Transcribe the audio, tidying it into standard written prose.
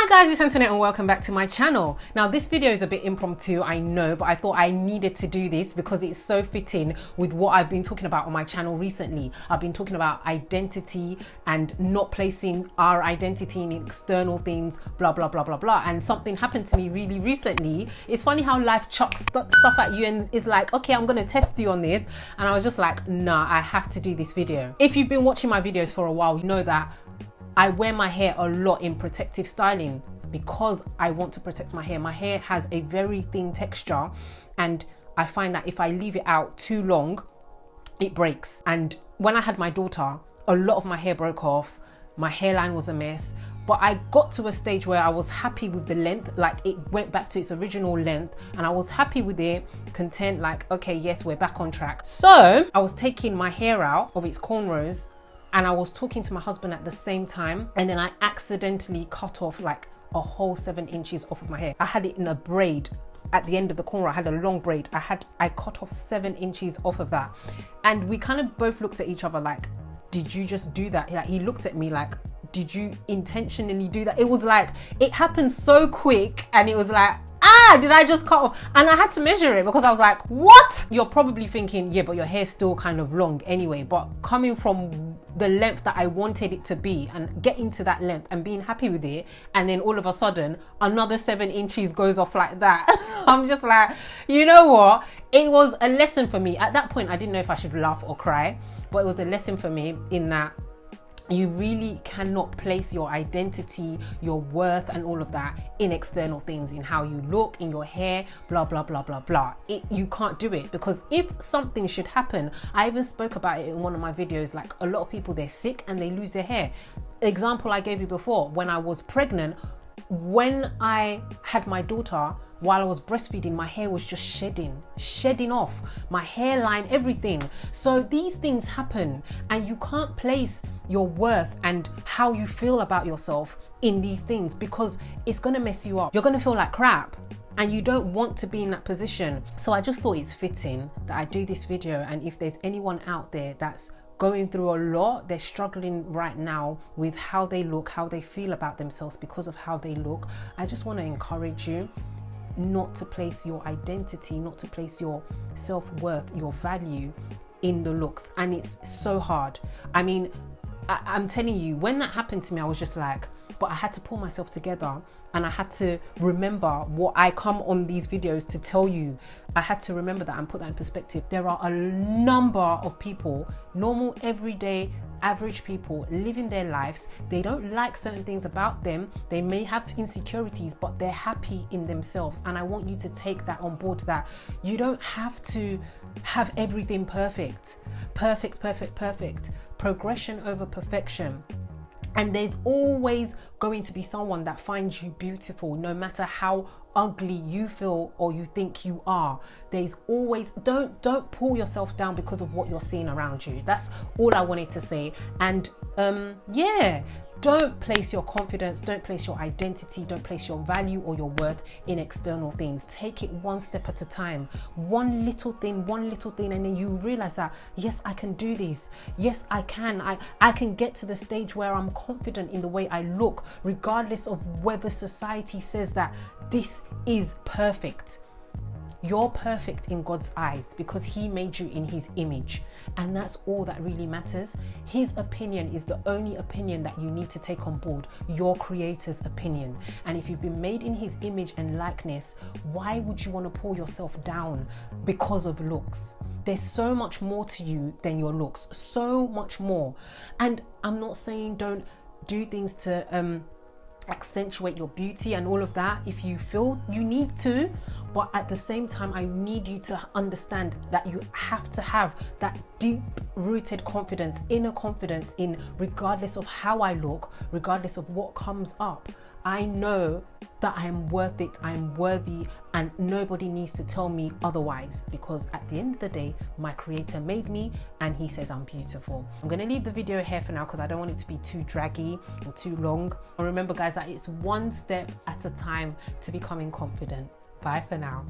Hi guys, it's Antoinette and welcome back to my channel. Now this video is a bit impromptu, I know, but I thought I needed to do this because it's so fitting with what I've been talking about on my channel recently. I've been talking about identity and not placing our identity in external things, blah, blah, blah, blah, blah. And something happened to me really recently. It's funny how life chucks stuff at you and is like, okay, I'm gonna test you on this. And I was just like, nah, I have to do this video. If you've been watching my videos for a while, you know that I wear my hair a lot in protective styling because I want to protect my hair. My hair has a very thin texture and I find that if I leave it out too long, it breaks. And when I had my daughter, a lot of my hair broke off. My hairline was a mess, but I got to a stage where I was happy with the length, like it went back to its original length and I was happy with it, content, like, okay, yes, we're back on track. So I was taking my hair out of its cornrows and I was talking to my husband at the same time, and then I accidentally cut off like a whole 7 inches off of my hair. I had it in a braid at the end of the corner. I had a long braid. I cut off 7 inches off of that. And we kind of both looked at each other like, did you just do that? Like, he looked at me like, did you intentionally do that? It was like, it happened so quick and it was like, did I just cut off? And I had to measure it because I was like, what? You're probably thinking, yeah, but your hair's still kind of long anyway. But coming from the length that I wanted it to be and getting to that length and being happy with it, and then all of a sudden another 7 inches goes off like that. I'm just like, you know what? It was a lesson for me. At that point, I didn't know if I should laugh or cry, but it was a lesson for me in that you really cannot place your identity, your worth and all of that in external things, in how you look, in your hair, blah, blah, blah, blah, blah. You can't do it because if something should happen, I even spoke about it in one of my videos, like a lot of people, they're sick and they lose their hair. Example I gave you before, when I was pregnant, when I had my daughter, while I was breastfeeding, my hair was just shedding off, my hairline, everything. So these things happen and you can't place your worth and how you feel about yourself in these things because it's gonna mess you up. You're gonna feel like crap and you don't want to be in that position. So I just thought it's fitting that I do this video, and if there's anyone out there that's going through a lot, they're struggling right now with how they look, how they feel about themselves because of how they look, I just want to encourage you not to place your identity, not to place your self-worth, your value in the looks. And it's so hard. I mean, I'm telling you, when that happened to me, I was just like, but I had to pull myself together and I had to remember what I come on these videos to tell you. I had to remember that and put that in perspective. There are a number of people, normal, everyday, average people living their lives. They don't like certain things about them. They may have insecurities, but they're happy in themselves. And I want you to take that on board, that you don't have to have everything perfect. Perfect. Progression over perfection. And there's always going to be someone that finds you beautiful, no matter how ugly you feel or you think you are. There's always, don't pull yourself down because of what you're seeing around you. That's all I wanted to say. And yeah, don't place your confidence, don't place your identity, don't place your value or your worth in external things. Take it one step at a time, one little thing, and then you realize that, yes, I can do this. Yes, I can. I can get to the stage where I'm confident in the way I look, regardless of whether society says that this is perfect. You're perfect in God's eyes because He made you in His image, and that's all that really matters. His opinion is the only opinion that you need to take on board, your Creator's opinion. And if you've been made in His image and likeness, why would you want to pull yourself down because of looks? There's so much more to you than your looks, so much more. And I'm not saying don't do things to accentuate your beauty and all of that if you feel you need to, but at the same time I need you to understand that you have to have that deep rooted confidence, inner confidence in, regardless of how I look, regardless of what comes up, I know that I am worth it, I am worthy, and nobody needs to tell me otherwise, because at the end of the day, my Creator made me and He says I'm beautiful. I'm going to leave the video here for now because I don't want it to be too draggy or too long. And remember guys, that it's one step at a time to becoming confident. Bye for now.